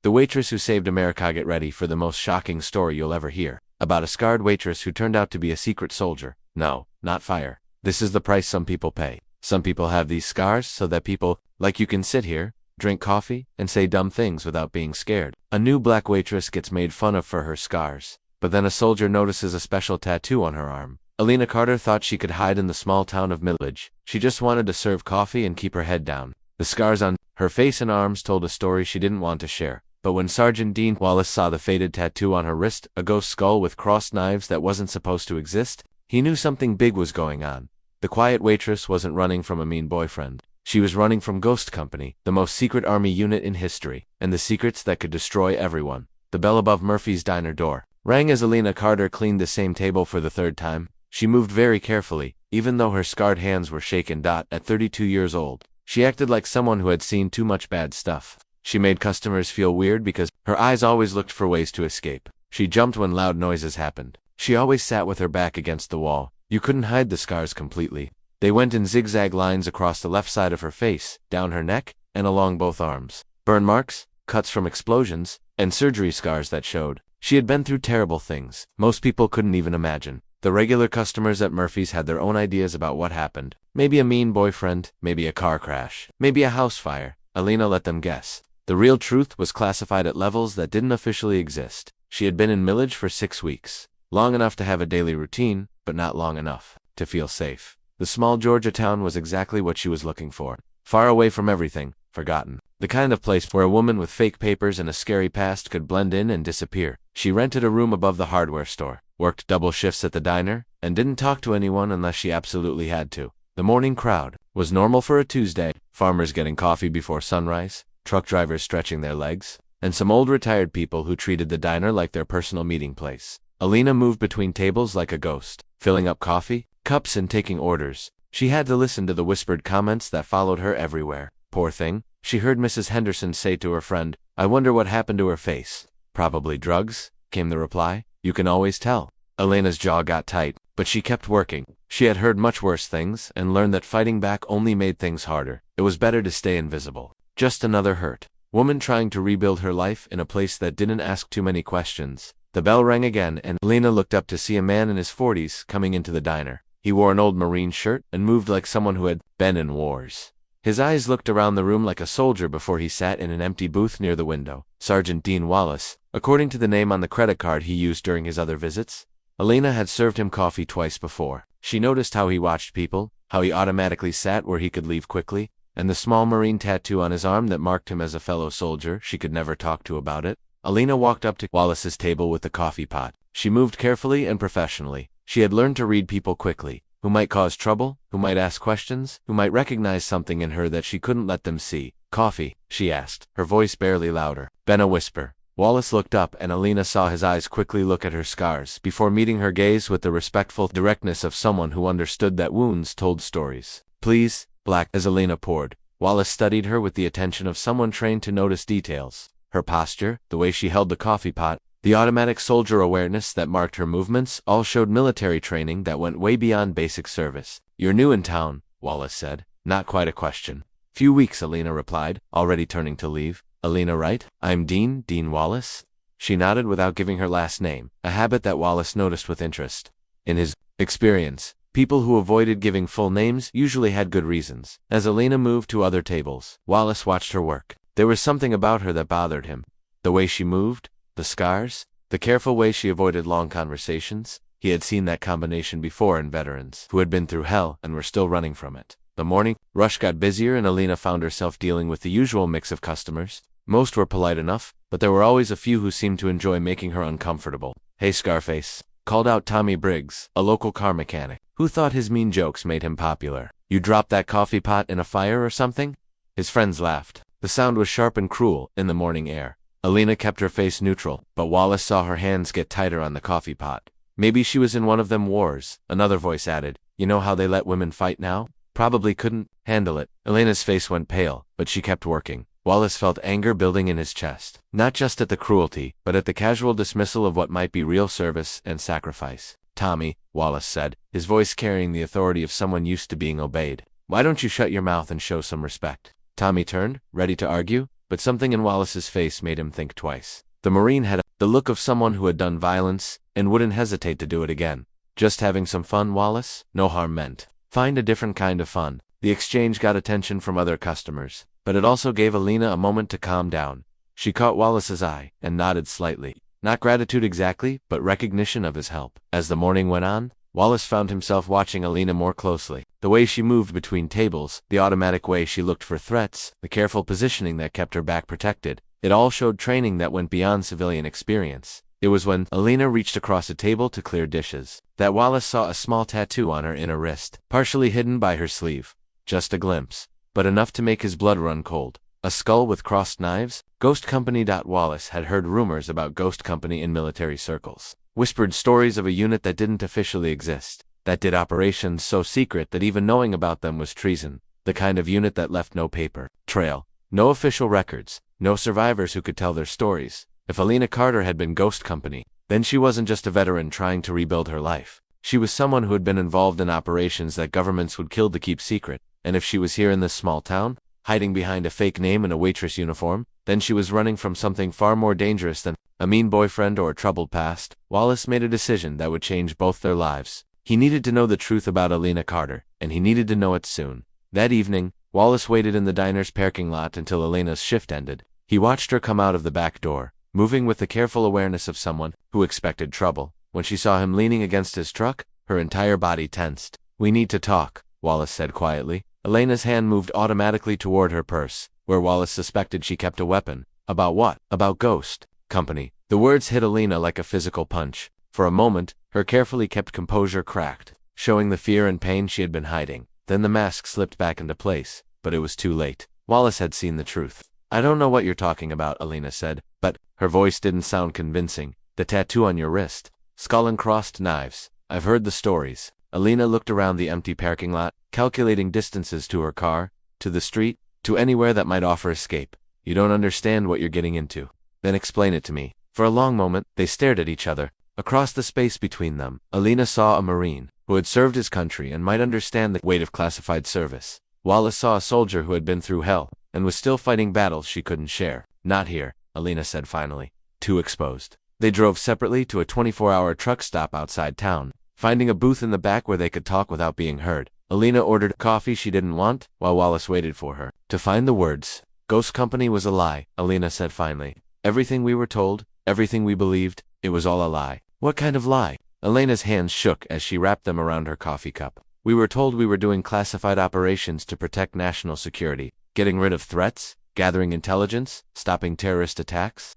The Waitress Who Saved America. Get ready for the most shocking story you'll ever hear, about a scarred waitress who turned out to be a secret soldier. No, not fire. This is the price some people pay. Some people have these scars so that people, like you, can sit here, drink coffee, and say dumb things without being scared. A new black waitress gets made fun of for her scars, but then a soldier notices a special tattoo on her arm. Alina Carter thought she could hide in the small town of Millage. She just wanted to serve coffee and keep her head down. The scars on her face and arms told a story she didn't want to share. But when Sergeant Dean Wallace saw the faded tattoo on her wrist, a ghost skull with crossed knives that wasn't supposed to exist, he knew something big was going on. The quiet waitress wasn't running from a mean boyfriend. She was running from Ghost Company, the most secret army unit in history, and the secrets that could destroy everyone. The bell above Murphy's diner door rang as Alina Carter cleaned the same table for the third time. She moved very carefully, even though her scarred hands were shaken. At 32 years old, she acted like someone who had seen too much bad stuff. She made customers feel weird because her eyes always looked for ways to escape. She jumped when loud noises happened. She always sat with her back against the wall. You couldn't hide the scars completely. They went in zigzag lines across the left side of her face, down her neck, and along both arms. Burn marks, cuts from explosions, and surgery scars that showed. She had been through terrible things most people couldn't even imagine. The regular customers at Murphy's had their own ideas about what happened. Maybe a mean boyfriend, maybe a car crash, maybe a house fire. Alina let them guess. The real truth was classified at levels that didn't officially exist. She had been in Millage for 6 weeks. Long enough to have a daily routine, but not long enough to feel safe. The small Georgia town was exactly what she was looking for. Far away from everything, forgotten. The kind of place where a woman with fake papers and a scary past could blend in and disappear. She rented a room above the hardware store, worked double shifts at the diner, and didn't talk to anyone unless she absolutely had to. The morning crowd was normal for a Tuesday. Farmers getting coffee before sunrise, truck drivers stretching their legs, and some old retired people who treated the diner like their personal meeting place. Alina moved between tables like a ghost, filling up coffee cups and taking orders. She had to listen to the whispered comments that followed her everywhere. Poor thing, she heard Mrs. Henderson say to her friend, "I wonder what happened to her face." "Probably drugs," came the reply. "You can always tell." Alina's jaw got tight, but she kept working. She had heard much worse things and learned that fighting back only made things harder. It was better to stay invisible. Just another hurt woman trying to rebuild her life in a place that didn't ask too many questions. The bell rang again and Alina looked up to see a man in his 40s coming into the diner. He wore an old Marine shirt and moved like someone who had been in wars. His eyes looked around the room like a soldier before he sat in an empty booth near the window. Sergeant Dean Wallace, according to the name on the credit card he used during his other visits. Alina had served him coffee twice before. She noticed how he watched people, how he automatically sat where he could leave quickly, and the small Marine tattoo on his arm that marked him as a fellow soldier she could never talk to about it. Alina walked up to Wallace's table with the coffee pot. She moved carefully and professionally. She had learned to read people quickly, who might cause trouble, who might ask questions, who might recognize something in her that she couldn't let them see. "Coffee?" she asked, her voice barely louder. "Been a whisper." Wallace looked up and Alina saw his eyes quickly look at her scars before meeting her gaze with the respectful directness of someone who understood that wounds told stories. "Please, Black." As Alina poured, Wallace studied her with the attention of someone trained to notice details. Her posture, the way she held the coffee pot, the automatic soldier awareness that marked her movements all showed military training that went way beyond basic service. "You're new in town," Wallace said. Not quite a question. "Few weeks," Alina replied, already turning to leave. "Alina, right? I'm Dean Wallace." She nodded without giving her last name, a habit that Wallace noticed with interest. In his experience, people who avoided giving full names usually had good reasons. As Alina moved to other tables, Wallace watched her work. There was something about her that bothered him. The way she moved, the scars, the careful way she avoided long conversations. He had seen that combination before in veterans who had been through hell and were still running from it. The morning rush got busier and Alina found herself dealing with the usual mix of customers. Most were polite enough, but there were always a few who seemed to enjoy making her uncomfortable. "Hey, Scarface," called out Tommy Briggs, a local car mechanic, who thought his mean jokes made him popular. "You dropped that coffee pot in a fire or something?" His friends laughed. The sound was sharp and cruel in the morning air. Alina kept her face neutral, but Wallace saw her hands get tighter on the coffee pot. "Maybe she was in one of them wars," another voice added. "You know how they let women fight now? Probably couldn't handle it." Alina's face went pale, but she kept working. Wallace felt anger building in his chest, not just at the cruelty, but at the casual dismissal of what might be real service and sacrifice. "Tommy," Wallace said, his voice carrying the authority of someone used to being obeyed, "why don't you shut your mouth and show some respect?" Tommy turned, ready to argue. but something in Wallace's face made him think twice. The Marine had the look of someone who had done violence and wouldn't hesitate to do it again. Just having some fun, Wallace? No harm meant. Find a different kind of fun. The exchange got attention from other customers, but it also gave Alina a moment to calm down. She caught Wallace's eye and nodded slightly. Not gratitude exactly, but recognition of his help. As the morning went on, Wallace found himself watching Alina more closely. The way she moved between tables, the automatic way she looked for threats, the careful positioning that kept her back protected, it all showed training that went beyond civilian experience. It was when Alina reached across a table to clear dishes that Wallace saw a small tattoo on her inner wrist, partially hidden by her sleeve. Just a glimpse, but enough to make his blood run cold. A skull with crossed knives? Ghost Company. Wallace had heard rumors about Ghost Company in military circles. Whispered stories of a unit that didn't officially exist, that did operations so secret that even knowing about them was treason. The kind of unit that left no paper trail, no official records, no survivors who could tell their stories. If Alina Carter had been Ghost Company, then she wasn't just a veteran trying to rebuild her life. She was someone who had been involved in operations that governments would kill to keep secret. And if she was here in this small town, hiding behind a fake name and a waitress uniform, then she was running from something far more dangerous than a mean boyfriend or a troubled past. Wallace made a decision that would change both their lives. He needed to know the truth about Alina Carter, and he needed to know it soon. That evening, Wallace waited in the diner's parking lot until Alina's shift ended. He watched her come out of the back door, moving with the careful awareness of someone who expected trouble. When she saw him leaning against his truck, her entire body tensed. "We need to talk," Wallace said quietly. Alina's hand moved automatically toward her purse, where Wallace suspected she kept a weapon. About what? About Ghost Company. The words hit Alina like a physical punch. For a moment, her carefully kept composure cracked, showing the fear and pain she had been hiding. Then the mask slipped back into place, but it was too late. Wallace had seen the truth. "I don't know what you're talking about," Alina said, but her voice didn't sound convincing. "The tattoo on your wrist. Skull and crossed knives. I've heard the stories." Alina looked around the empty parking lot, calculating distances to her car, to the street, to anywhere that might offer escape. "You don't understand what you're getting into." "Then explain it to me." For a long moment, they stared at each other. Across the space between them, Alina saw a Marine who had served his country and might understand the weight of classified service. Wallace saw a soldier who had been through hell and was still fighting battles she couldn't share. "Not here," Alina said finally. Too exposed. They drove separately to a 24-hour truck stop outside town, finding a booth in the back where they could talk without being heard. Alina ordered coffee she didn't want, while Wallace waited for her to find the words. "Ghost Company was a lie," Alina said finally. "Everything we were told, everything we believed, it was all a lie." "What kind of lie?" Alina's hands shook as she wrapped them around her coffee cup. "We were told we were doing classified operations to protect national security, getting rid of threats, gathering intelligence, stopping terrorist attacks.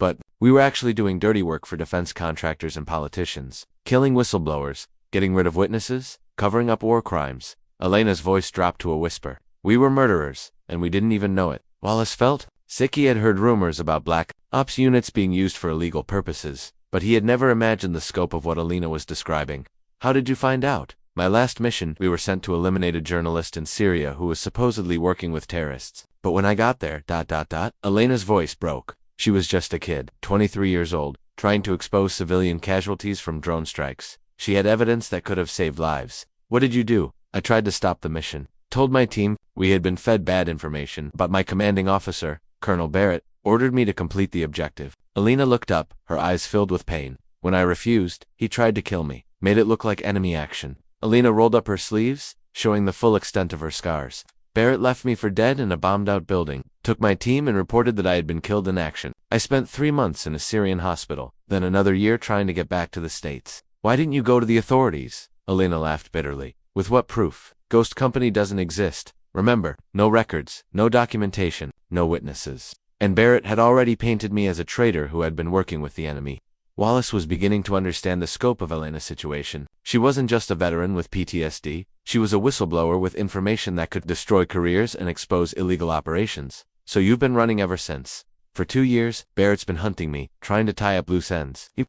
But we were actually doing dirty work for defense contractors and politicians, killing whistleblowers, getting rid of witnesses, covering up war crimes." Alina's voice dropped to a whisper. "We were murderers, and we didn't even know it." Wallace felt sick. He had heard rumors about black ops units being used for illegal purposes, but he had never imagined the scope of what Alina was describing. "How did you find out?" "My last mission, we were sent to eliminate a journalist in Syria who was supposedly working with terrorists. But when I got there, Alina's voice broke. She was just a kid, 23 years old, trying to expose civilian casualties from drone strikes. She had evidence that could have saved lives. "What did you do?" "I tried to stop the mission. Told my team we had been fed bad information, but my commanding officer, Colonel Barrett, ordered me to complete the objective." Alina looked up, her eyes filled with pain. "When I refused, he tried to kill me. Made it look like enemy action." Alina rolled up her sleeves, showing the full extent of her scars. "Barrett left me for dead in a bombed-out building, took my team and reported that I had been killed in action. I spent 3 months in a Syrian hospital, then another year trying to get back to the States." "Why didn't you go to the authorities?" Alina laughed bitterly. "With what proof? Ghost Company doesn't exist. Remember, no records, no documentation, no witnesses. And Barrett had already painted me as a traitor who had been working with the enemy." Wallace was beginning to understand the scope of Alina's situation. She wasn't just a veteran with PTSD, she was a whistleblower with information that could destroy careers and expose illegal operations. "So you've been running ever since?" "For 2 years, Barrett's been hunting me, trying to tie up loose ends. He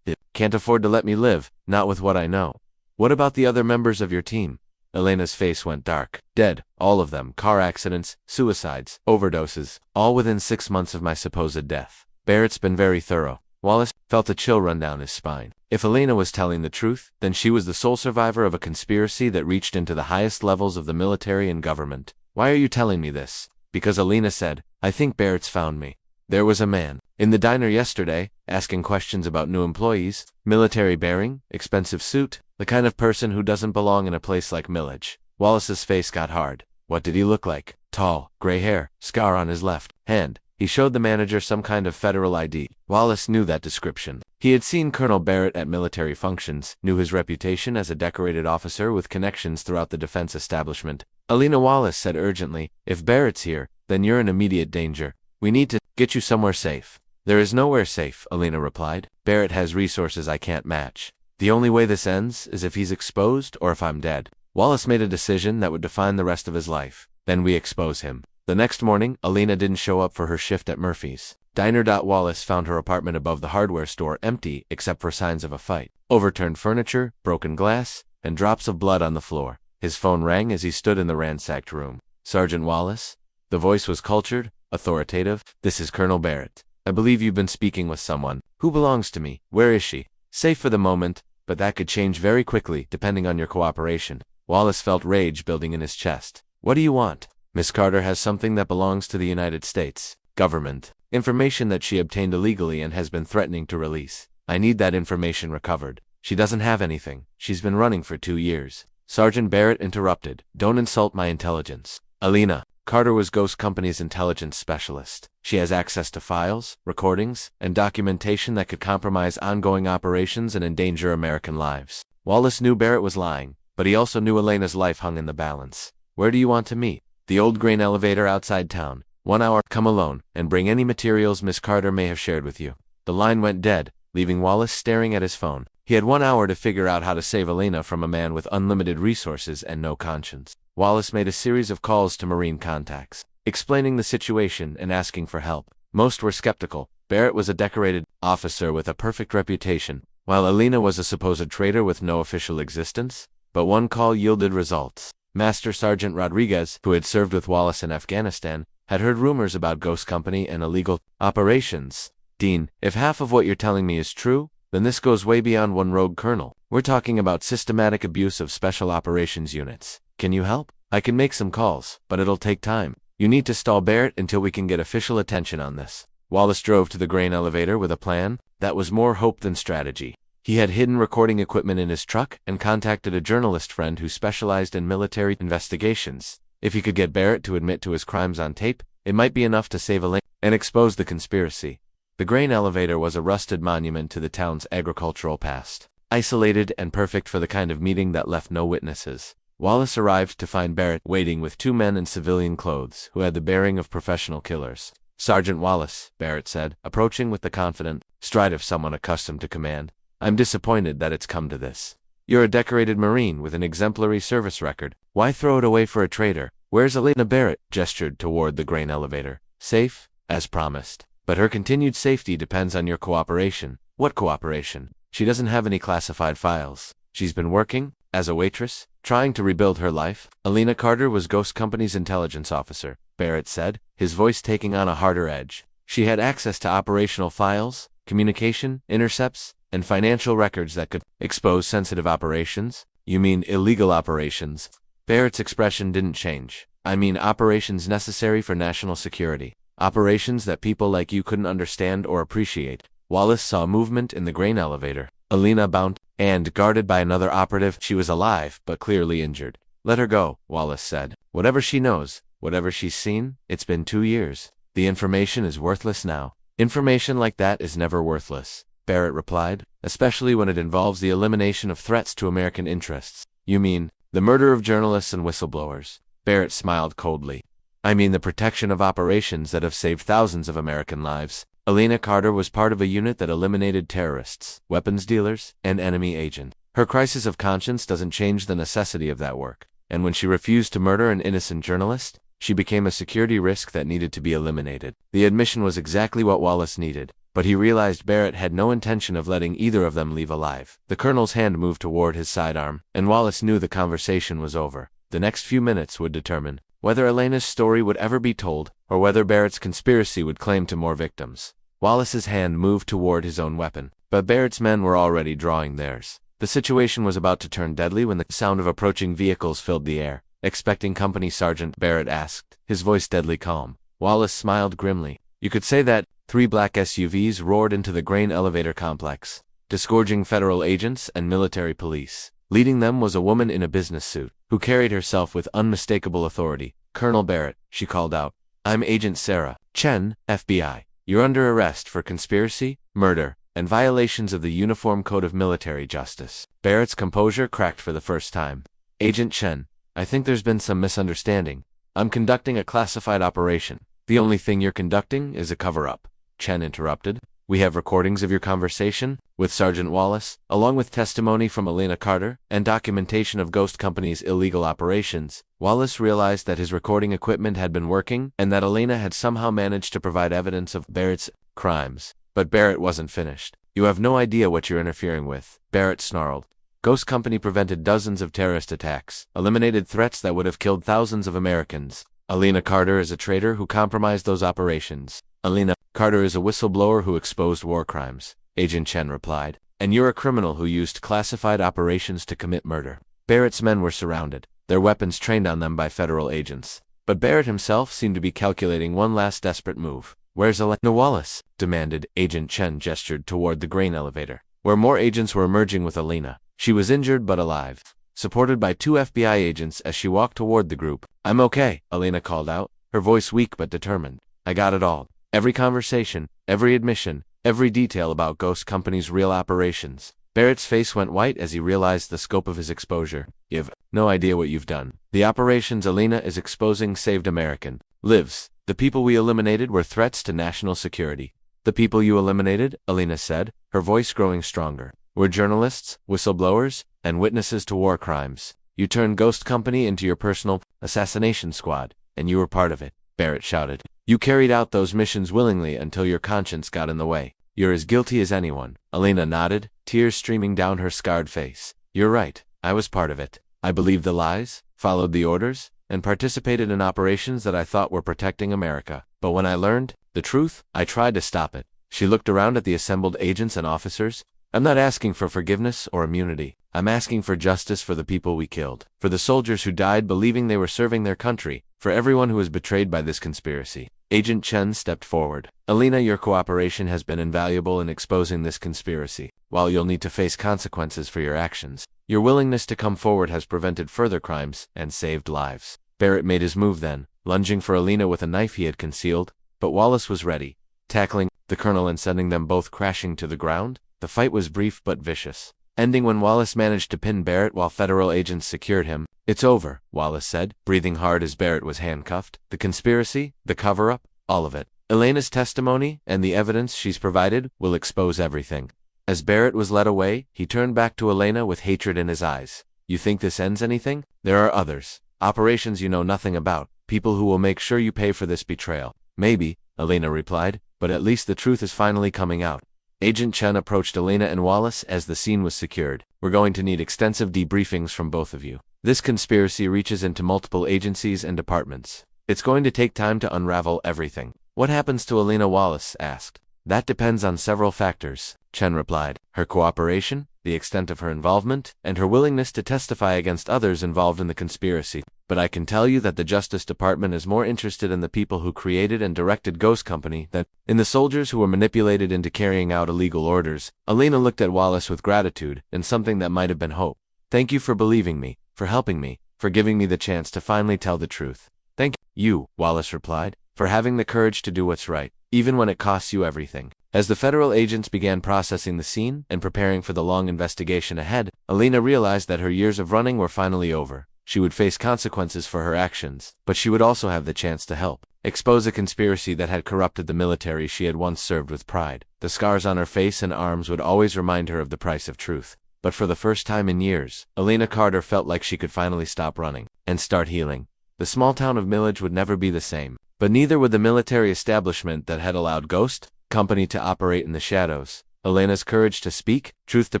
can't afford to let me live, not with what I know." "What about the other members of your team?" Alina's face went dark. "Dead, all of them. Car accidents, suicides, overdoses, all within 6 months of my supposed death. Barrett's been very thorough." Wallace felt a chill run down his spine. If Alina was telling the truth, then she was the sole survivor of a conspiracy that reached into the highest levels of the military and government. "Why are you telling me this?" because Alina said, "I think Barrett's found me." There was a man in the diner yesterday, asking questions about new employees, military bearing, expensive suit, the kind of person who doesn't belong in a place like Millage. Wallace's face got hard. What did he look like? Tall, gray hair, scar on his left hand. He showed the manager some kind of federal ID. Wallace knew that description. He had seen Colonel Barrett at military functions, knew his reputation as a decorated officer with connections throughout the defense establishment. Alina, Wallace said urgently, "If Barrett's here, then you're in immediate danger. We need to get you somewhere safe." "There is nowhere safe," Alina replied. "Barrett has resources I can't match. The only way this ends is if he's exposed or if I'm dead." Wallace made a decision that would define the rest of his life. "Then we expose him." The next morning, Alina didn't show up for her shift at Murphy's Diner. Wallace found her apartment above the hardware store empty except for signs of a fight, overturned furniture, broken glass, and drops of blood on the floor. His phone rang as he stood in the ransacked room. "Sergeant Wallace?" The voice was cultured, authoritative. "This is Colonel Barrett. I believe you've been speaking with someone. Who belongs to me? Where is she?" "Safe for the moment, but that could change very quickly depending on your cooperation." Wallace felt rage building in his chest. "What do you want?" "Miss Carter has something that belongs to the United States government. Information that she obtained illegally and has been threatening to release. I need that information recovered." "She doesn't have anything. She's been running for 2 years. Sergeant Barrett interrupted. "Don't insult my intelligence." "Alina, Carter was Ghost Company's intelligence specialist. She has access to files, recordings, and documentation that could compromise ongoing operations and endanger American lives." Wallace knew Barrett was lying, but he also knew Elena's life hung in the balance. "Where do you want to meet?" "The old grain elevator outside town. 1 hour. Come alone, and bring any materials Miss Carter may have shared with you." The line went dead, leaving Wallace staring at his phone. He had 1 hour to figure out how to save Elena from a man with unlimited resources and no conscience. Wallace made a series of calls to Marine contacts, explaining the situation and asking for help. Most were skeptical. Barrett was a decorated officer with a perfect reputation, while Elena was a supposed traitor with no official existence. But one call yielded results. Master Sergeant Rodriguez, who had served with Wallace in Afghanistan, had heard rumors about Ghost Company and illegal operations. "Dean, if half of what you're telling me is true, then this goes way beyond one rogue colonel. We're talking about systematic abuse of special operations units. Can you help?" "I can make some calls, but it'll take time. You need to stall Barrett until we can get official attention on this." Wallace drove to the grain elevator with a plan that was more hope than strategy. He had hidden recording equipment in his truck and contacted a journalist friend who specialized in military investigations. If he could get Barrett to admit to his crimes on tape, it might be enough to save Elaine and expose the conspiracy. The grain elevator was a rusted monument to the town's agricultural past, isolated and perfect for the kind of meeting that left no witnesses. Wallace arrived to find Barrett waiting with 2 men in civilian clothes who had the bearing of professional killers. "Sergeant Wallace," Barrett said, approaching with the confident stride of someone accustomed to command. "I'm disappointed that it's come to this. You're a decorated Marine with an exemplary service record. Why throw it away for a traitor?" "Where's Elena?" Barrett gestured toward the grain elevator. "Safe, as promised. But her continued safety depends on your cooperation." "What cooperation?" "She doesn't have any classified files. She's been working as a waitress, trying to rebuild her life." "Elena Carter was Ghost Company's intelligence officer," Barrett said, his voice taking on a harder edge. "She had access to operational files, communication, intercepts, and financial records that could expose sensitive operations." "You mean illegal operations?" Barrett's expression didn't change. "I mean operations necessary for national security. Operations that people like you couldn't understand or appreciate." Wallace saw movement in the grain elevator. Elena bound and guarded by another operative. She was alive, but clearly injured. "Let her go," Wallace said. "Whatever she knows, whatever she's seen, it's been 2 years. The information is worthless now." "Information like that is never worthless," Barrett replied, "especially when it involves the elimination of threats to American interests." "You mean the murder of journalists and whistleblowers?" Barrett smiled coldly. "I mean the protection of operations that have saved thousands of American lives." Elena Carter was part of a unit that eliminated terrorists, weapons dealers, and enemy agents. Her crisis of conscience doesn't change the necessity of that work. And when she refused to murder an innocent journalist, she became a security risk that needed to be eliminated. The admission was exactly what Wallace needed, but he realized Barrett had no intention of letting either of them leave alive. The colonel's hand moved toward his sidearm, and Wallace knew the conversation was over. The next few minutes would determine whether Elena's story would ever be told, or whether Barrett's conspiracy would claim to more victims. Wallace's hand moved toward his own weapon, but Barrett's men were already drawing theirs. The situation was about to turn deadly when the sound of approaching vehicles filled the air. "Expecting company, Sergeant?" Barrett asked. his voice deadly calm. Wallace smiled grimly. You could say that. 3 black SUVs roared into the grain elevator complex, disgorging federal agents and military police. Leading them was a woman in a business suit, who carried herself with unmistakable authority. Colonel Barrett, she called out. I'm Agent Sarah Chen, FBI. You're under arrest for conspiracy, murder, and violations of the Uniform Code of Military Justice. Barrett's composure cracked for the first time. Agent Chen, I think there's been some misunderstanding. I'm conducting a classified operation. The only thing you're conducting is a cover-up. Chen interrupted. We have recordings of your conversation with Sergeant Wallace, along with testimony from Elena Carter and documentation of Ghost Company's illegal operations. Wallace realized that his recording equipment had been working and that Elena had somehow managed to provide evidence of Barrett's crimes. But Barrett wasn't finished. You have no idea what you're interfering with, Barrett snarled. Ghost Company prevented dozens of terrorist attacks, eliminated threats that would have killed thousands of Americans. Elena Carter is a traitor who compromised those operations. Elena Carter is a whistleblower who exposed war crimes, Agent Chen replied. And you're a criminal who used classified operations to commit murder. Barrett's men were surrounded, their weapons trained on them by federal agents. But Barrett himself seemed to be calculating one last desperate move. Where's Elena Wallace? Demanded. Agent Chen gestured toward the grain elevator, where more agents were emerging with Elena. She was injured but alive, supported by 2 FBI agents as she walked toward the group. I'm okay, Elena called out, her voice weak but determined. I got it all. Every conversation, every admission, every detail about Ghost Company's real operations. Barrett's face went white as he realized the scope of his exposure. You've no idea what you've done. The operations Elena is exposing saved American lives. The people we eliminated were threats to national security. The people you eliminated, Elena said, her voice growing stronger, were journalists, whistleblowers, and witnesses to war crimes. You turned Ghost Company into your personal assassination squad, and you were part of it, Barrett shouted. You carried out those missions willingly until your conscience got in the way. You're as guilty as anyone. Elena nodded, tears streaming down her scarred face. You're right, I was part of it. I believed the lies, followed the orders, and participated in operations that I thought were protecting America. But when I learned the truth, I tried to stop it. She looked around at the assembled agents and officers. I'm not asking for forgiveness or immunity. I'm asking for justice for the people we killed, for the soldiers who died believing they were serving their country, for everyone who was betrayed by this conspiracy. Agent Chen stepped forward. Elena, your cooperation has been invaluable in exposing this conspiracy. While you'll need to face consequences for your actions, your willingness to come forward has prevented further crimes and saved lives. Barrett made his move then, lunging for Elena with a knife he had concealed, but Wallace was ready, tackling the colonel and sending them both crashing to the ground. The fight was brief but vicious, ending when Wallace managed to pin Barrett while federal agents secured him. It's over, Wallace said, breathing hard as Barrett was handcuffed. The conspiracy, the cover-up, all of it. Elena's testimony and the evidence she's provided will expose everything. As Barrett was led away, he turned back to Elena with hatred in his eyes. You think this ends anything? There are others. Operations you know nothing about. People who will make sure you pay for this betrayal. Maybe, Elena replied, but at least the truth is finally coming out. Agent Chen approached Elena and Wallace as the scene was secured. We're going to need extensive debriefings from both of you. This conspiracy reaches into multiple agencies and departments. It's going to take time to unravel everything. What happens to Elena? Wallace asked. That depends on several factors, Chen replied. Her cooperation, the extent of her involvement, and her willingness to testify against others involved in the conspiracy. But I can tell you that the Justice Department is more interested in the people who created and directed Ghost Company than in the soldiers who were manipulated into carrying out illegal orders. Elena looked at Wallace with gratitude and something that might have been hope. Thank you for believing me, for helping me, for giving me the chance to finally tell the truth. Thank you, Wallace replied, for having the courage to do what's right, even when it costs you everything. As the federal agents began processing the scene and preparing for the long investigation ahead, Elena realized that her years of running were finally over. She would face consequences for her actions, but she would also have the chance to help expose a conspiracy that had corrupted the military she had once served with pride. The scars on her face and arms would always remind her of the price of truth. But for the first time in years, Elena Carter felt like she could finally stop running and start healing. The small town of Millage would never be the same, but neither would the military establishment that had allowed Ghost Company to operate in the shadows. Elena's courage to speak, truth to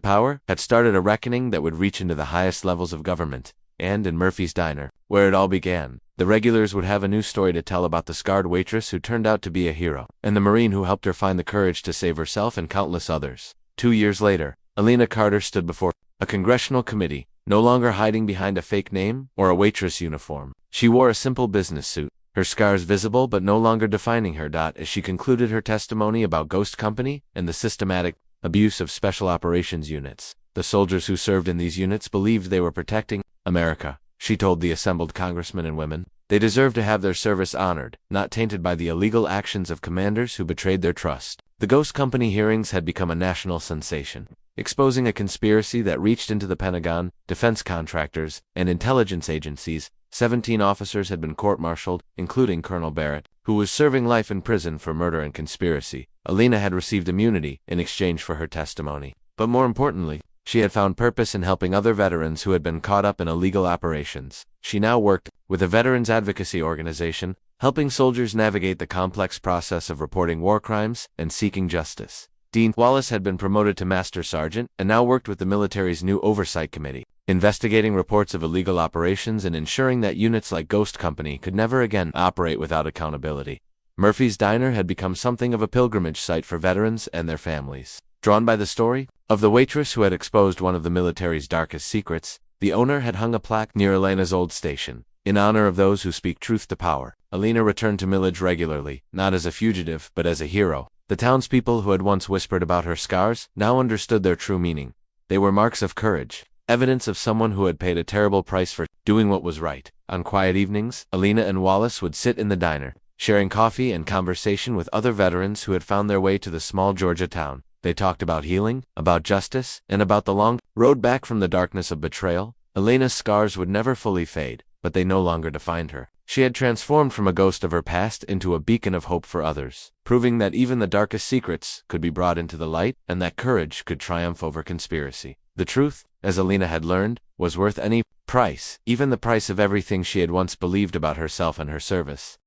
power, had started a reckoning that would reach into the highest levels of government. And in Murphy's Diner, where it all began, the regulars would have a new story to tell about the scarred waitress who turned out to be a hero, and the Marine who helped her find the courage to save herself and countless others. 2 years later, Elena Carter stood before a congressional committee, no longer hiding behind a fake name or a waitress uniform. She wore a simple business suit, her scars visible but no longer defining her. As she concluded her testimony about Ghost Company and the systematic abuse of special operations units, the soldiers who served in these units believed they were protecting America. She told the assembled congressmen and women, they deserve to have their service honored, not tainted by the illegal actions of commanders who betrayed their trust. The Ghost Company hearings had become a national sensation, exposing a conspiracy that reached into the Pentagon, defense contractors, and intelligence agencies. 17 officers had been court-martialed, including Colonel Barrett, who was serving life in prison for murder and conspiracy. Alina had received immunity in exchange for her testimony. But more importantly, she had found purpose in helping other veterans who had been caught up in illegal operations. She now worked with a veterans advocacy organization, helping soldiers navigate the complex process of reporting war crimes and seeking justice. Dean Wallace had been promoted to Master Sergeant and now worked with the military's new Oversight Committee, investigating reports of illegal operations and ensuring that units like Ghost Company could never again operate without accountability. Murphy's Diner had become something of a pilgrimage site for veterans and their families. Drawn by the story of the waitress who had exposed one of the military's darkest secrets, the owner had hung a plaque near Elena's old station. In honor of those who speak truth to power, Alina returned to Millage regularly, not as a fugitive, but as a hero. The townspeople who had once whispered about her scars now understood their true meaning. They were marks of courage, evidence of someone who had paid a terrible price for doing what was right. On quiet evenings, Alina and Wallace would sit in the diner, sharing coffee and conversation with other veterans who had found their way to the small Georgia town. They talked about healing, about justice, and about the long road back from the darkness of betrayal. Alina's scars would never fully fade, but they no longer defined her. She had transformed from a ghost of her past into a beacon of hope for others, proving that even the darkest secrets could be brought into the light and that courage could triumph over conspiracy. The truth, as Alina had learned, was worth any price, even the price of everything she had once believed about herself and her service.